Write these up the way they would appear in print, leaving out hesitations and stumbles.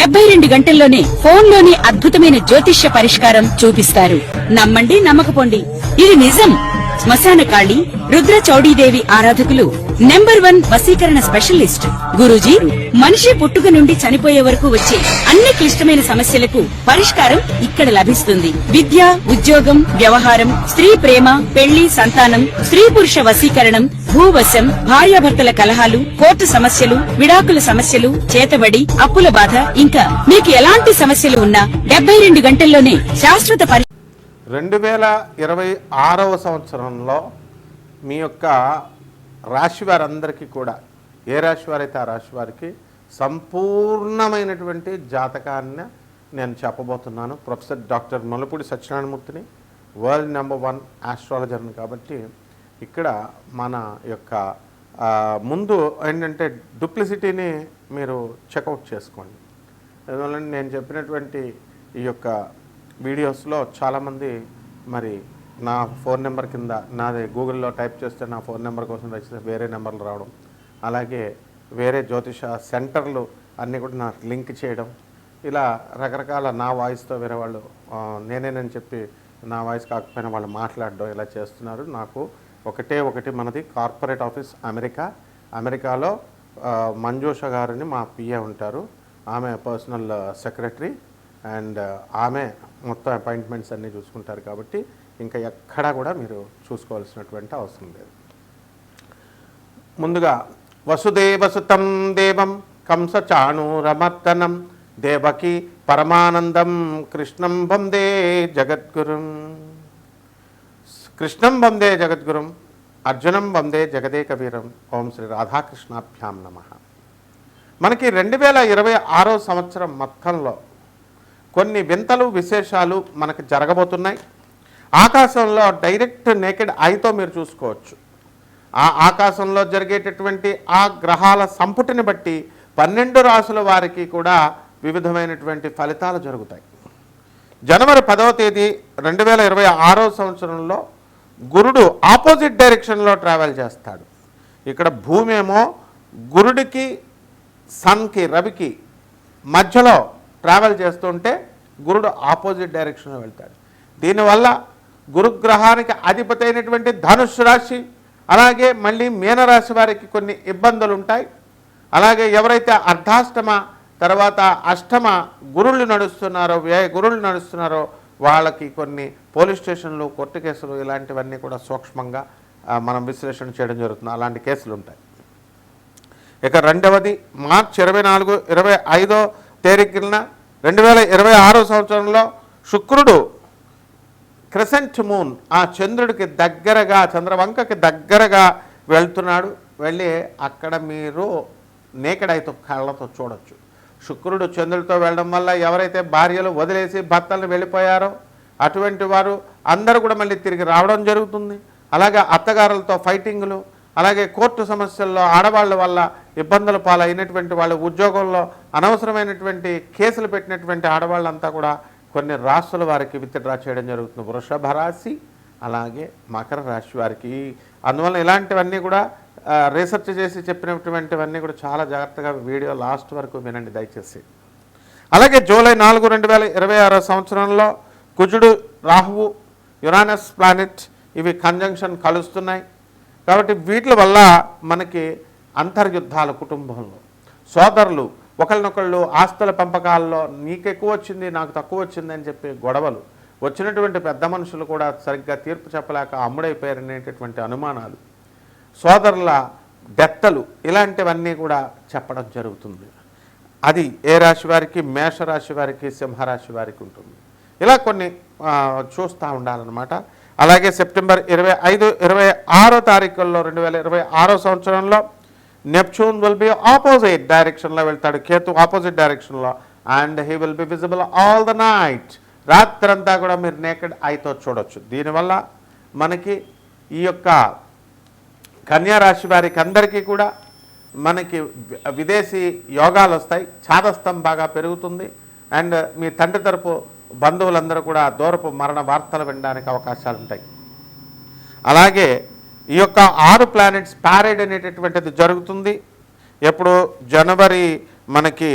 72 గంటల్లోనే ఫోన్లోని అద్భుతమైన జ్యోతిష్య పరిష్కారం చూపిస్తారు. నమ్మండి, నమ్మకపోండి, ఇది నిజం. శ్మశాన కాళి రుద్ర చౌడీదేవి ఆరాధకులు నంబర్ 1 వశీకరణ స్పెషలిస్ట్ గురూజీ. మనిషి పుట్టుక నుండి చనిపోయే వరకు వచ్చే అన్ని క్లిష్టమైన సమస్యలకు పరిష్కారం ఇక్కడ లభిస్తుంది. విద్య, ఉద్యోగం, వ్యవహారం, స్త్రీ ప్రేమ, పెళ్లి, సంతానం, స్త్రీ పురుష వశీకరణం, భూవశం, భార్యాభర్తల కలహాలు, కోర్టు సమస్యలు, విడాకుల సమస్యలు, చేతబడి, అప్పుల బాధ, ఇంకా మీకు ఎలాంటి సమస్యలు ఉన్నా 72 గంటల్లోనే శాశ్వత 2026వ సంవత్సరంలో మీ యొక్క రాశి వారందరికీ కూడా, ఏ రాశి వారైతే ఆ రాశి వారికి సంపూర్ణమైనటువంటి జాతకాన్ని నేను చెప్పబోతున్నాను. ప్రొఫెసర్ డాక్టర్ నొల్లపూడి సత్యనారాయణమూర్తిని, వరల్డ్ నంబర్ 1 ఆస్ట్రాలజర్ని. కాబట్టి ఇక్కడ మన యొక్క ముందు ఏంటంటే డూప్లిసిటీని మీరు చెక్అవుట్ చేసుకోండి. అందువల్ల నేను చెప్పినటువంటి ఈ యొక్క వీడియోస్లో చాలామంది మరి నా ఫోన్ నెంబర్ కింద నాది గూగుల్లో టైప్ చేస్తే నా ఫోన్ నెంబర్ కోసం రచిస్తే వేరే నెంబర్లు రావడం, అలాగే వేరే జ్యోతిష సెంటర్లు అన్నీ కూడా నాకు లింక్ చేయడం, ఇలా రకరకాల నా వాయిస్తో వేరే వాళ్ళు నేనేనని చెప్పి నా వాయిస్ కాకపోయినా వాళ్ళు మాట్లాడడం ఇలా చేస్తున్నారు. నాకు ఒకటి మనది కార్పొరేట్ ఆఫీస్ అమెరికాలో మంజూష గారిని మా పిఏ ఉంటారు, ఆమె పర్సనల్ సెక్రటరీ అండ్ ఆమె మొత్తం అపాయింట్మెంట్స్ అన్నీ చూసుకుంటారు. కాబట్టి ఇంకా ఎక్కడా కూడా మీరు చూసుకోవాల్సినటువంటి అవసరం లేదు. ముందుగా వసుదేవసుతం దేవం కంసచాణూరమర్దనం దేవకి పరమానందం కృష్ణం వందే జగద్గురుం. కృష్ణం వందే జగద్గురుం, అర్జునం వందే జగదేకవీరం. ఓం శ్రీ రాధాకృష్ణాభ్యాం నమః. మనకి 2026వ సంవత్సరం మొత్తంలో కొన్ని వింతలు విశేషాలు మనకు జరగబోతున్నాయి. ఆకాశంలో డైరెక్ట్ నేకెడ్ ఐతో మీరు చూసుకోవచ్చు. ఆ ఆకాశంలో జరిగేటటువంటి ఆ గ్రహాల సంపుటిని బట్టి 12 రాసుల వారికి కూడా వివిధమైనటువంటి ఫలితాలు జరుగుతాయి. జనవరి 10వ తేదీ 2026వ సంవత్సరంలో గురుడు ఆపోజిట్ డైరెక్షన్లో ట్రావెల్ చేస్తాడు. ఇక్కడ భూమి ఏమో గురుడికి సన్కి రవికి మధ్యలో ట్రావెల్ చేస్తుంటే గురుడు ఆపోజిట్ డైరెక్షన్లో వెళ్తాడు. దీనివల్ల గురుగ్రహానికి అధిపతి అయినటువంటి ధనుస్సు రాశి, అలాగే మళ్ళీ మీనరాశి వారికి కొన్ని ఇబ్బందులు ఉంటాయి. అలాగే ఎవరైతే అర్ధాష్టమ తర్వాత అష్టమ గురుళ్ళు నడుస్తున్నారో, వ్యయ గురుళ్ళు నడుస్తున్నారో వాళ్ళకి కొన్ని పోలీస్ స్టేషన్లు, కోర్టు కేసులు ఇలాంటివన్నీ కూడా సూక్ష్మంగా మనం విశ్లేషణ చేయడం జరుగుతుంది. అలాంటి కేసులు ఉంటాయి. ఇక రెండవది మార్చి 24, 25వ తేదీన 2026వ సంవత్సరంలో శుక్రుడు క్రెసెంట్ మూన్ ఆ చంద్రుడికి దగ్గరగా, చంద్రవంకకి దగ్గరగా వెళ్తున్నాడు. వెళ్ళి అక్కడ మీరు నేకెడ్ ఐతో కళ్ళతో చూడొచ్చు. శుక్రుడు చంద్రుడితో వెళ్ళడం వల్ల ఎవరైతే భార్యలు వదిలేసి భర్తలను వెళ్ళిపోయారో అటువంటి వారు అందరూ కూడా మళ్ళీ తిరిగి రావడం జరుగుతుంది. అలాగే అత్తగారులతో ఫైటింగులు, అలాగే కోర్టు సమస్యల్లో ఆడవాళ్ళ వల్ల ఇబ్బందుల పాలైనటువంటి వాళ్ళు, ఉద్యోగంలో అనవసరమైనటువంటి కేసులు పెట్టినటువంటి ఆడవాళ్ళంతా కూడా కొన్ని రాశుల వారికి విత్డ్రా చేయడం జరుగుతుంది. వృషభ రాశి అలాగే మకర రాశి వారికి. అందువల్ల ఇలాంటివన్నీ కూడా రీసెర్చ్ చేసి చెప్పినటువంటివన్నీ కూడా చాలా జాగ్రత్తగా వీడియో లాస్ట్ వరకు వినండి దయచేసి. అలాగే జూలై 4, 2026 సంవత్సరంలో కుజుడు, రాహువు, యురానస్ ప్లానెట్ ఇవి కంజంక్షన్ కలుస్తున్నాయి. కాబట్టి వీటి వల్ల మనకి అంతర్యుద్ధాలు, కుటుంబంలో సోదరులు ఒకరినొకళ్ళు ఆస్తుల పెంపకాల్లో నీకు ఎక్కువ వచ్చింది నాకు తక్కువ వచ్చింది అని చెప్పి గొడవలు, వచ్చినటువంటి పెద్ద మనుషులు కూడా సరిగ్గా తీర్పు చెప్పలేక అమ్ముడైపోయారనేటటువంటి అనుమానాలు, సోదరుల డెత్తలు, ఇలాంటివన్నీ కూడా చెప్పడం జరుగుతుంది. అది ఏ రాశి వారికి? మేషరాశి వారికి, సింహరాశి వారికి ఉంటుంది. ఇలా కొన్ని చూస్తూ ఉండాలన్నమాట. అలాగే సెప్టెంబర్ 25, 26వ తారీఖుల్లో 2026వ సంవత్సరంలో నెప్ట్యూన్ విల్ బి ఆపోజిట్ డైరెక్షన్లో వెళ్తాడు. కేతు ఆపోజిట్ డైరెక్షన్లో. And he will be visible all the night. రాత్రంతా కూడా మీరు నేకెడ్ ఐతో చూడొచ్చు. దీనివల్ల మనకి ఈ యొక్క కన్యారాశి వారికి అందరికీ కూడా మనకి విదేశీ యోగాలు వస్తాయి. ఛాదస్థం బాగా పెరుగుతుంది. అండ్ మీ తండ్రి తరపు బంధువులందరూ కూడా దూరపు మరణ వార్తలు వినడానికి అవకాశాలు ఉంటాయి. అలాగే ఈ యొక్క 6 ప్లానెట్స్ ప్యారేడ్ అనేటటువంటిది జరుగుతుంది. ఎప్పుడు? జనవరి మనకి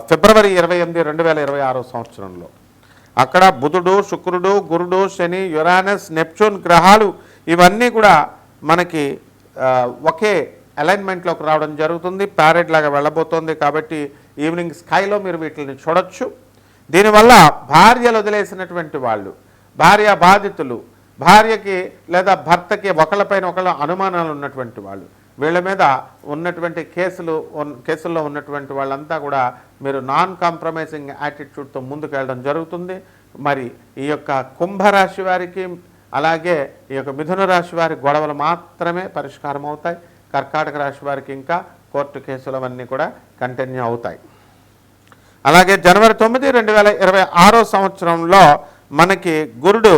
ఫిబ్రవరి 28, 2026 సంవత్సరంలో. అక్కడ బుధుడు, శుక్రుడు, గురుడు, శని, యురానస్, నెప్చూన్ గ్రహాలు ఇవన్నీ కూడా మనకి ఒకే అలైన్మెంట్లోకి రావడం జరుగుతుంది. ప్యారెట్ లాగా వెళ్ళబోతోంది. కాబట్టి ఈవినింగ్ స్కైలో మీరు వీటిని చూడొచ్చు. దీనివల్ల భార్యలు వదిలేసినటువంటి వాళ్ళు, భార్య బాధితులు, భార్యకి లేదా భర్తకి ఒకళ్ళపైన ఒకళ్ళ అనుమానాలు ఉన్నటువంటి వాళ్ళు, వీళ్ళ మీద ఉన్నటువంటి కేసుల్లో ఉన్నటువంటి వాళ్ళంతా కూడా మీరు నాన్ కాంప్రమైజింగ్ యాటిట్యూడ్తో ముందుకు వెళ్ళడం జరుగుతుంది. మరి ఈ యొక్క కుంభరాశి వారికి, అలాగే ఈ యొక్క మిథున రాశి వారి గొడవలు మాత్రమే పరిష్కారం అవుతాయి. కర్కాటక రాశి వారికి ఇంకా కోర్టు కేసులు అవన్నీ కూడా కంటిన్యూ అవుతాయి. అలాగే జనవరి 9, 2026 సంవత్సరంలో మనకి గురుడు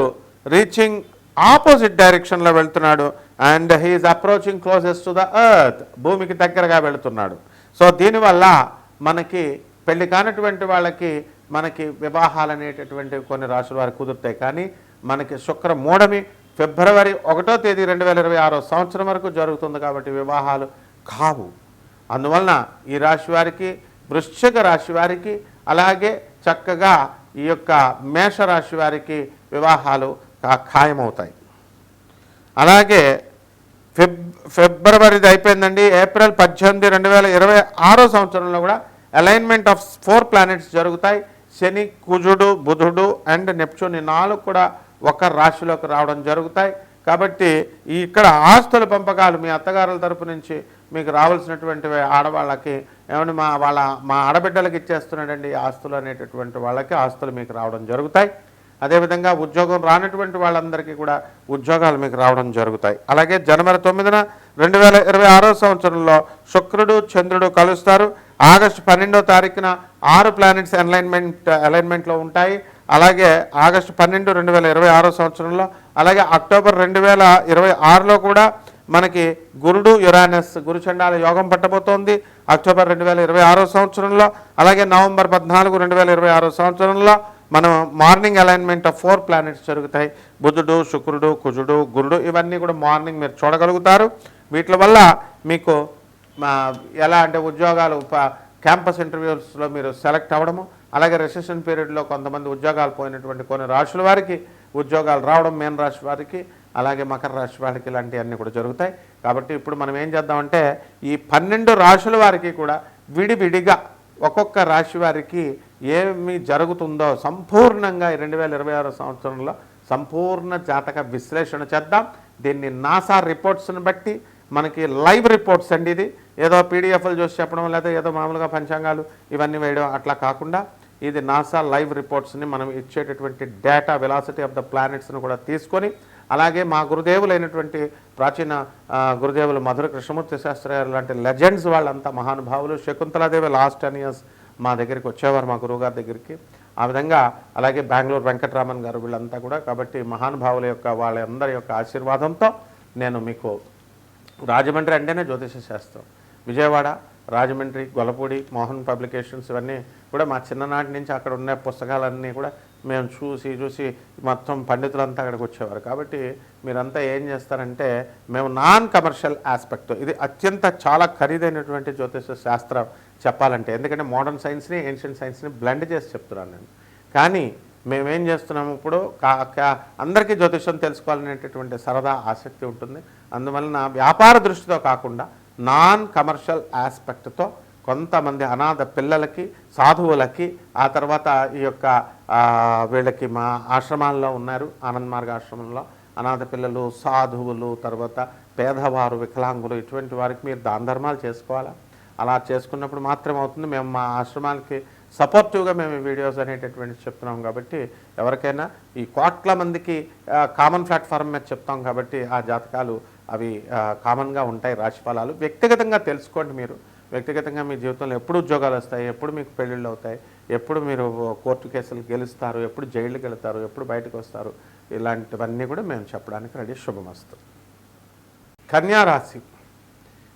రీచింగ్ ఆపోజిట్ డైరెక్షన్లో వెళ్తున్నాడు. And he is approaching closest to the earth, భూమికి దగ్గరగా వెళుతున్నాడు. సో దీనివల్ల మనకి పెళ్లి కానటువంటి వాళ్ళకి మనకి వివాహాలు అనేటటువంటి కొన్ని రాశుల వారికి కుదురుతాయి. కానీ మనకి శుక్ర మూఢమి ఫిబ్రవరి 1వ తేదీ 2026 సంవత్సరం వరకు జరుగుతుంది. కాబట్టి వివాహాలు కావు. అందువలన ఈ రాశి వారికి, వృశ్చిక రాశి వారికి, అలాగే చక్కగా ఈ యొక్క మేషరాశి వారికి వివాహాలు ఖాయమవుతాయి. అలాగే ఫిబ్రవరిది అయిపోయిందండి. ఏప్రిల్ 18, 2026 సంవత్సరంలో కూడా అలైన్మెంట్ ఆఫ్ 4 ప్లానెట్స్ జరుగుతాయి. శని, కుజుడు, బుధుడు అండ్ నెప్చూన్, 4 కూడా ఒక రాశిలోకి రావడం జరుగుతాయి. కాబట్టి ఇక్కడ ఆస్తుల పంపకాలు మీ అత్తగారుల తరపు నుంచి మీకు రావాల్సినటువంటి ఆడవాళ్ళకి ఏమని మా ఆడబిడ్డలకి ఇచ్చేస్తున్నాడండి ఆస్తులు అనేటటువంటి వాళ్ళకి ఆస్తులు మీకు రావడం జరుగుతాయి. అదేవిధంగా ఉద్యోగం రానటువంటి వాళ్ళందరికీ కూడా ఉద్యోగాలు మీకు రావడం జరుగుతాయి. అలాగే జనవరి 9, 2026 సంవత్సరంలో శుక్రుడు, చంద్రుడు కలుస్తారు. ఆగస్టు 12వ తారీఖున 6 ప్లానెట్స్ అలైన్మెంట్లో ఉంటాయి. అలాగే ఆగస్టు 12, 2026 సంవత్సరంలో, అలాగే అక్టోబర్ 2026లో కూడా మనకి గురుడు, యురానస్ గురుచండాల యోగం పట్టబోతోంది అక్టోబర్ 2026 సంవత్సరంలో. అలాగే నవంబర్ 14, 2026 సంవత్సరంలో మనం మార్నింగ్ అలైన్మెంట్ ఆఫ్ 4 ప్లానెట్స్ జరుగుతాయి. బుధుడు, శుక్రుడు, కుజుడు, గురుడు ఇవన్నీ కూడా మార్నింగ్ మీరు చూడగలుగుతారు. వీటి వల్ల మీకు ఎలా అంటే ఉద్యోగాలు, క్యాంపస్ ఇంటర్వ్యూస్లో మీరు సెలెక్ట్ అవ్వడము, అలాగే రిసెషన్ పీరియడ్లో కొంతమంది ఉద్యోగాలు పోయినటువంటి కొన్ని రాశుల వారికి ఉద్యోగాలు రావడం, మీన రాశి వారికి, అలాగే మకర రాశి వారికి ఇలాంటివన్నీ కూడా జరుగుతాయి. కాబట్టి ఇప్పుడు మనం ఏం చేద్దామంటే ఈ 12 రాశుల వారికి కూడా విడివిడిగా ఒక్కొక్క రాశి వారికి ఏమి జరుగుతుందో సంపూర్ణంగా 2026 సంవత్సరంలో సంపూర్ణ జాతక విశ్లేషణ చేద్దాం. దీన్ని నాసా రిపోర్ట్స్ని బట్టి మనకి లైవ్ రిపోర్ట్స్ అండి. ఇది ఏదో పీడిఎఫ్లు చూసి చెప్పడం, లేదా ఏదో మామూలుగా పంచాంగాలు ఇవన్నీ వేయడం అట్లా కాకుండా ఇది నాసా లైవ్ రిపోర్ట్స్ని మనం ఇచ్చేటటువంటి డేటా వెలాసిటీ ఆఫ్ ద ప్లానెట్స్ని కూడా తీసుకొని, అలాగే మా గురుదేవులైనటువంటి ప్రాచీన గురుదేవులు మధుర కృష్ణమూర్తి శాస్త్రి గారు లాంటి లెజెండ్స్ వాళ్ళంతా మహానుభావులు. శకుంతలాదేవి లాస్ట్ 10 years మా దగ్గరికి వచ్చేవారు, మా గురువుగారి దగ్గరికి. ఆ విధంగా అలాగే బెంగళూరు వెంకటరామన్ గారు వీళ్ళంతా కూడా. కాబట్టి మహానుభావుల యొక్క వాళ్ళందరి యొక్క ఆశీర్వాదంతో నేను మీకు రాజమండ్రి అంటేనే జ్యోతిష శాస్త్రం, విజయవాడ, రాజమండ్రి, గొల్లపూడి, మోహన్ పబ్లికేషన్స్ ఇవన్నీ కూడా మా చిన్ననాటి నుంచి అక్కడ ఉన్న పుస్తకాలన్నీ కూడా మేము చూసి మొత్తం పండితులంతా అక్కడికి వచ్చేవారు. కాబట్టి మీరంతా ఏం చేస్తారంటే మేము నాన్ కమర్షియల్ ఆస్పెక్ట్, ఇది అత్యంత చాలా ఖరీదైనటువంటి జ్యోతిష శాస్త్రం చెప్పాలంటే, ఎందుకంటే మోడర్న్ సైన్స్ని ఏన్షియంట్ సైన్స్ని బ్లెండ్ చేసి చెప్తున్నాను నేను. కానీ మేమేం చేస్తున్నాము ఇప్పుడు అందరికీ జ్యోతిషం తెలుసుకోవాలనేటటువంటి సరదా ఆసక్తి ఉంటుంది. అందువలన వ్యాపార దృష్టితో కాకుండా నాన్ కమర్షియల్ ఆస్పెక్ట్తో కొంతమంది అనాథ పిల్లలకి, సాధువులకి, ఆ తర్వాత ఈ యొక్క వీళ్ళకి మా ఆశ్రమాల్లో ఉన్నారు, ఆనంద్ మార్గ ఆశ్రమంలో అనాథ పిల్లలు, సాధువులు, తర్వాత పేదవారు, వికలాంగులు, ఇటువంటి వారికి మీరు దాన ధర్మాలు చేసుకోవాలా. అలా చేసుకున్నప్పుడు మాత్రమే అవుతుంది. మేము మా ఆశ్రమాలకి సపోర్టివ్గా మేము ఈ వీడియోస్ అనేటటువంటి చెప్తున్నాం. కాబట్టి ఎవరికైనా ఈ కోట్ల మందికి కామన్ ప్లాట్ఫామ్ మీద చెప్తాం. కాబట్టి ఆ జాతకాలు అవి కామన్గా ఉంటాయి. రాశిఫలాలు వ్యక్తిగతంగా తెలుసుకోండి. మీరు వ్యక్తిగతంగా మీ జీవితంలో ఎప్పుడు ఉద్యోగాలు వస్తాయి, ఎప్పుడు మీకు పెళ్ళిళ్ళు అవుతాయి, ఎప్పుడు మీరు కోర్టు కేసులు గెలుస్తారు, ఎప్పుడు జైలుకి వెళ్తారు, ఎప్పుడు బయటకు వస్తారు, ఇలాంటివన్నీ కూడా మేము చెప్పడానికి రెడీ. శుభమస్తు. కన్యారాశి.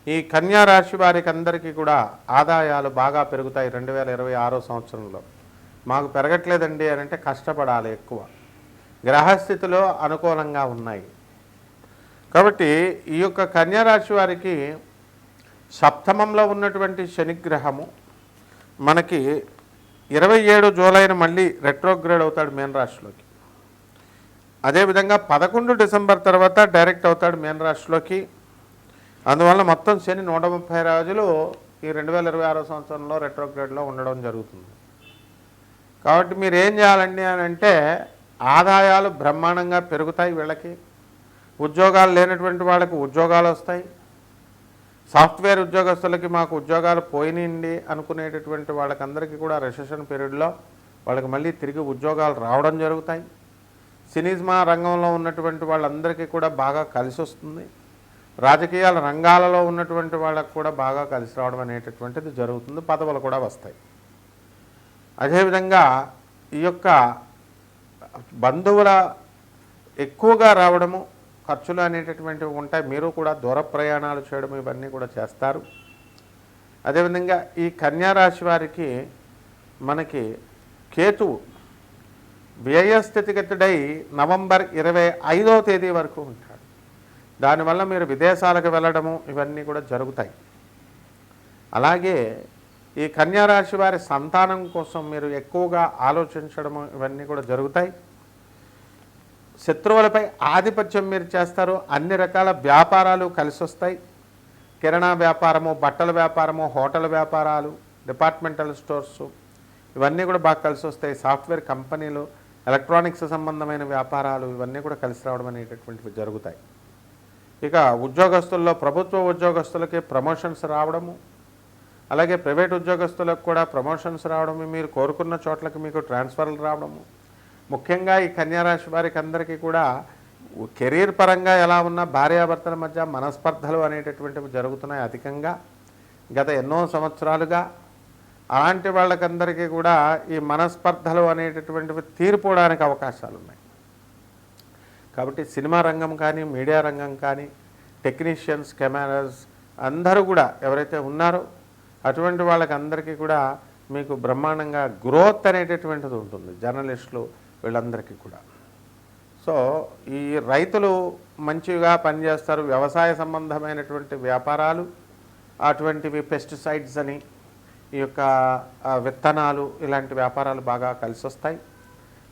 ఈ కన్యారాశి వారికి అందరికీ కూడా ఆదాయాలు బాగా పెరుగుతాయి 2026 సంవత్సరంలో. మాకు పెరగట్లేదండి అని అంటే కష్టపడాలి ఎక్కువ. గ్రహస్థితిలో అనుకూలంగా ఉన్నాయి. కాబట్టి ఈ యొక్క కన్యారాశి వారికి సప్తమంలో ఉన్నటువంటి శనిగ్రహము మనకి 27 జూలైన మళ్ళీ రెట్రోగ్రేడ్ అవుతాడు మీన రాశిలోకి. అదేవిధంగా 11 డిసెంబర్ తర్వాత డైరెక్ట్ అవుతాడు మీన రాశిలోకి. అందువల్ల మొత్తం శని 130 రోజులు ఈ 2026 సంవత్సరంలో రెట్రోగ్రేడ్లో ఉండడం జరుగుతుంది. కాబట్టి మీరు ఏం చేయాలండి అని అంటే, ఆదాయాలు బ్రహ్మాండంగా పెరుగుతాయి. వీళ్ళకి ఉద్యోగాలు లేనటువంటి వాళ్ళకి ఉద్యోగాలు వస్తాయి. సాఫ్ట్వేర్ ఉద్యోగస్తులకి మాకు ఉద్యోగాలు పోయినండి అనుకునేటటువంటి వాళ్ళకందరికీ కూడా రెసెషన్ పీరియడ్లో వాళ్ళకి మళ్ళీ తిరిగి ఉద్యోగాలు రావడం జరుగుతాయి. సినిమా రంగంలో ఉన్నటువంటి వాళ్ళందరికీ కూడా బాగా కలిసి వస్తుంది. రాజకీయాల రంగాలలో ఉన్నటువంటి వాళ్ళకు కూడా బాగా కలిసి రావడం అనేటటువంటిది జరుగుతుంది. పదవులు కూడా వస్తాయి. అదేవిధంగా ఈ యొక్క బంధువుల ఎక్కువగా రావడము, ఖర్చులు అనేటటువంటివి ఉంటాయి. మీరు కూడా దూర ప్రయాణాలు చేయడం ఇవన్నీ కూడా చేస్తారు. అదేవిధంగా ఈ కన్యా రాశి వారికి మనకి కేతువు వ్యయ స్థితిగతుడై నవంబర్ 25వ తేదీ వరకు ఉంటాడు. దానివల్ల మీరు విదేశాలకు వెళ్ళడము ఇవన్నీ కూడా జరుగుతాయి. అలాగే ఈ కన్యా రాశి వారి సంతానం కోసం మీరు ఎక్కువగా ఆలోచించడము ఇవన్నీ కూడా జరుగుతాయి. శత్రువులపై ఆధిపత్యం మీరు చేస్తారు. అన్ని రకాల వ్యాపారాలు కలిసి వస్తాయి. కిరాణా వ్యాపారము, బట్టల వ్యాపారము, హోటల్ వ్యాపారాలు, డిపార్ట్మెంటల్ స్టోర్సు ఇవన్నీ కూడా బాగా కలిసి వస్తాయి. సాఫ్ట్వేర్ కంపెనీలు, ఎలక్ట్రానిక్స్ సంబంధమైన వ్యాపారాలు ఇవన్నీ కూడా కలిసి రావడం అనేటటువంటివి జరుగుతాయి. ఇక ఉద్యోగస్తుల్లో ప్రభుత్వ ఉద్యోగస్తులకి ప్రమోషన్స్ రావడము, అలాగే ప్రైవేట్ ఉద్యోగస్తులకు కూడా ప్రమోషన్స్ రావడము, మీరు కోరుకున్న చోట్లకి మీకు ట్రాన్స్ఫర్లు రావడము. ముఖ్యంగా ఈ కన్యారాశి వారికి అందరికీ కూడా కెరీర్ పరంగా ఎలా ఉన్నా భార్యాభర్తల మధ్య మనస్పర్ధలు అనేటటువంటివి జరుగుతున్నాయి అధికంగా గత ఎన్నో సంవత్సరాలుగా. అలాంటి వాళ్ళకందరికీ కూడా ఈ మనస్పర్ధలు అనేటటువంటివి తీరిపోవడానికి అవకాశాలు ఉన్నాయి. కాబట్టి సినిమా రంగం కానీ, మీడియా రంగం కానీ, టెక్నీషియన్స్, కెమెరాస్ అందరూ కూడా ఎవరైతే ఉన్నారో అటువంటి వాళ్ళకందరికీ కూడా మీకు బ్రహ్మాండంగా గ్రోత్ అనేటటువంటిది ఉంటుంది. జర్నలిస్టులు వీళ్ళందరికీ కూడా. సో ఈ రైతులు మంచిగా పనిచేస్తారు. వ్యవసాయ సంబంధమైనటువంటి వ్యాపారాలు, అటువంటివి పెస్టిసైడ్స్ అని, ఈ యొక్క విత్తనాలు, ఇలాంటి వ్యాపారాలు బాగా కలిసి వస్తాయి.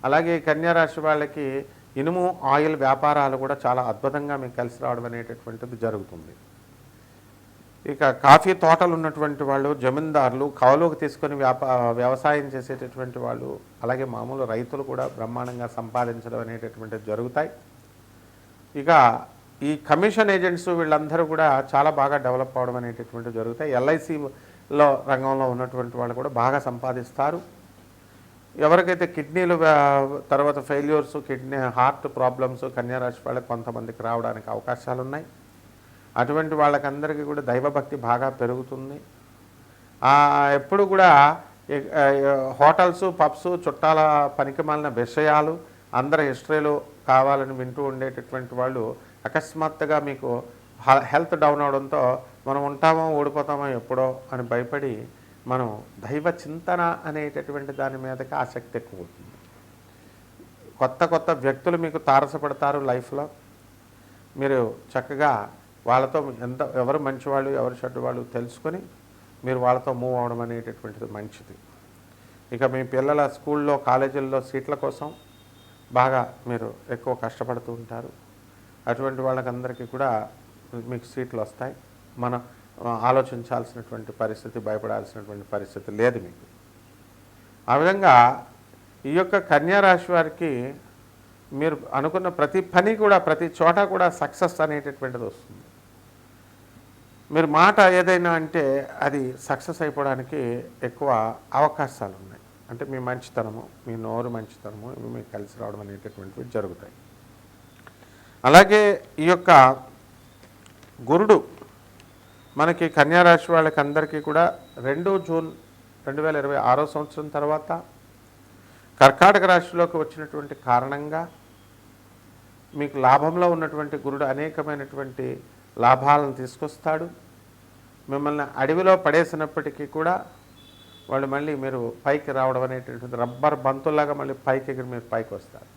అలాగే కన్యారాశి వాళ్ళకి ఇనుము, ఆయిల్ వ్యాపారాలు కూడా చాలా అద్భుతంగా మీకు కలిసి రావడం అనేటటువంటిది జరుగుతుంది. ఇక కాఫీ తోటలు ఉన్నటువంటి వాళ్ళు, జమీందారులు, కౌలుకు తీసుకొని వ్యవసాయం చేసేటటువంటి వాళ్ళు, అలాగే మామూలు రైతులు కూడా బ్రహ్మాండంగా సంపాదించడం అనేటటువంటిది జరుగుతాయి. ఇక ఈ కమిషన్ ఏజెంట్స్ వీళ్ళందరూ కూడా చాలా బాగా డెవలప్ అవడం అనేటటువంటివి జరుగుతాయి. ఎల్ఐసిలో రంగంలో ఉన్నటువంటి వాళ్ళు కూడా బాగా సంపాదిస్తారు. ఎవరికైతే కిడ్నీలు తర్వాత ఫెయిల్యూర్స్, కిడ్నీ హార్ట్ ప్రాబ్లమ్స్ కన్యారాశి వాళ్ళకి కొంతమందికి రావడానికి అవకాశాలు ఉన్నాయి. అటువంటి వాళ్ళకందరికీ కూడా దైవభక్తి బాగా పెరుగుతుంది. ఎప్పుడు కూడా హోటల్స్, పబ్స్, చుట్టాల పనికిమాలిన విషయాలు, అందరి హిస్టరీలు కావాలని వింటూ ఉండేటటువంటి వాళ్ళు అకస్మాత్తుగా మీకు హెల్త్ డౌన్ అవడంతో మనం ఉంటామో ఓడిపోతామో ఎప్పుడో అని భయపడి మనం దైవ చింతన అనేటటువంటి దాని మీదకి ఆసక్తి ఎక్కువ అవుతుంది. కొత్త కొత్త వ్యక్తులు మీకు తారసపడతారు లైఫ్లో. మీరు చక్కగా వాళ్ళతో ఎవరు మంచివాళ్ళు, ఎవరు చెడ్డవాళ్ళు తెలుసుకొని మీరు వాళ్ళతో మూవ్ అవడం అనేటటువంటిది మంచిది. ఇక మీ పిల్లల స్కూల్లో, కాలేజీల్లో సీట్ల కోసం బాగా మీరు ఎక్కువ కష్టపడుతూ ఉంటారు. అటువంటి వాళ్ళకందరికీ కూడా మీకు సీట్లు వస్తాయి. మనం ఆలోచించాల్సినటువంటి పరిస్థితి, భయపడాల్సినటువంటి పరిస్థితి లేదు మీకు. ఆ విధంగా ఈ యొక్క కన్యారాశి వారికి మీరు అనుకున్న ప్రతి పని కూడా, ప్రతి చోట కూడా సక్సెస్ అనేటటువంటిది వస్తుంది. మీరు మాట ఏదైనా అంటే అది సక్సెస్ అయిపోవడానికి ఎక్కువ అవకాశాలు ఉన్నాయి. అంటే మీ మంచితనము, మీ నోరు మంచితనము ఇవి మీకు కలిసి రావడం అనేటటువంటివి జరుగుతాయి. అలాగే ఈ యొక్క గురుడు మనకి కన్యారాశి వాళ్ళకి అందరికీ కూడా 2 జూన్ 2026 సంవత్సరం తర్వాత కర్కాటక రాశిలోకి వచ్చినటువంటి కారణంగా మీకు లాభంలో ఉన్నటువంటి గురుడు అనేకమైనటువంటి లాభాలను తీసుకొస్తాడు. మిమ్మల్ని అడవిలో పడేసినప్పటికీ కూడా వాళ్ళు మళ్ళీ మీరు పైకి రావడం అనేటటువంటి రబ్బర్ బంతుల్లాగా మళ్ళీ పైకి ఎగిరి మీరు పైకి వస్తారు.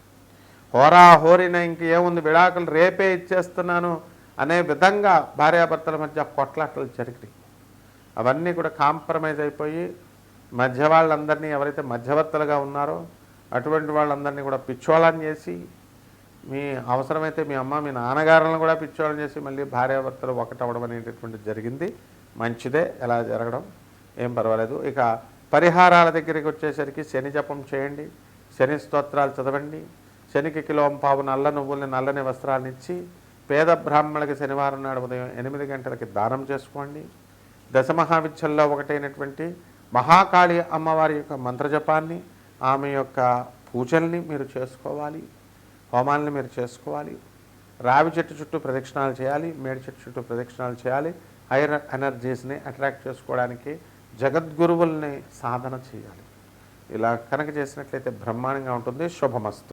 హోరా హోరిన ఇంకేముంది, విడాకులు రేపే ఇచ్చేస్తున్నాను అనే విధంగా భార్యాభర్తల మధ్య కొట్లాటలు జరిగినాయి. అవన్నీ కూడా కాంప్రమైజ్ అయిపోయి మధ్య వాళ్ళందరినీ ఎవరైతే మధ్యవర్తులుగా ఉన్నారో అటువంటి వాళ్ళందరినీ కూడా పిచ్చోళ్ళని చేసి, మీ అవసరమైతే మీ అమ్మ మీ నాన్నగారులను కూడా పిచ్చోళ్ళని చేసి మళ్ళీ భార్యాభర్తలు ఒకటవడం అనేటటువంటిది జరిగింది. మంచిదే, ఎలా జరగడం ఏం పర్వాలేదు. ఇక పరిహారాల దగ్గరికి వచ్చేసరికి శని జపం చేయండి, శని స్తోత్రాలు చదవండి, శనికి కిలోంపావు నల్ల నువ్వుల్ని నల్లని వస్త్రాలను ఇచ్చి పేద బ్రాహ్మణులకి శనివారం నాడు ఉదయం 8 గంటలకి దానం చేసుకోండి. దశమహావిద్యల్లో ఒకటైనటువంటి మహాకాళి అమ్మవారి యొక్క మంత్రజపాన్ని, ఆమె యొక్క పూజల్ని మీరు చేసుకోవాలి, హోమాలని మీరు చేసుకోవాలి. రావి చెట్టు చుట్టూ ప్రదక్షిణాలు చేయాలి, మేడి చెట్టు చుట్టూ ప్రదక్షిణాలు చేయాలి. హైర్ ఎనర్జీస్ని అట్రాక్ట్ చేసుకోవడానికి జగద్గురువుల్ని సాధన చేయాలి. ఇలా కనుక చేసినట్లయితే బ్రహ్మాండంగా ఉంటుంది. శుభమస్తు.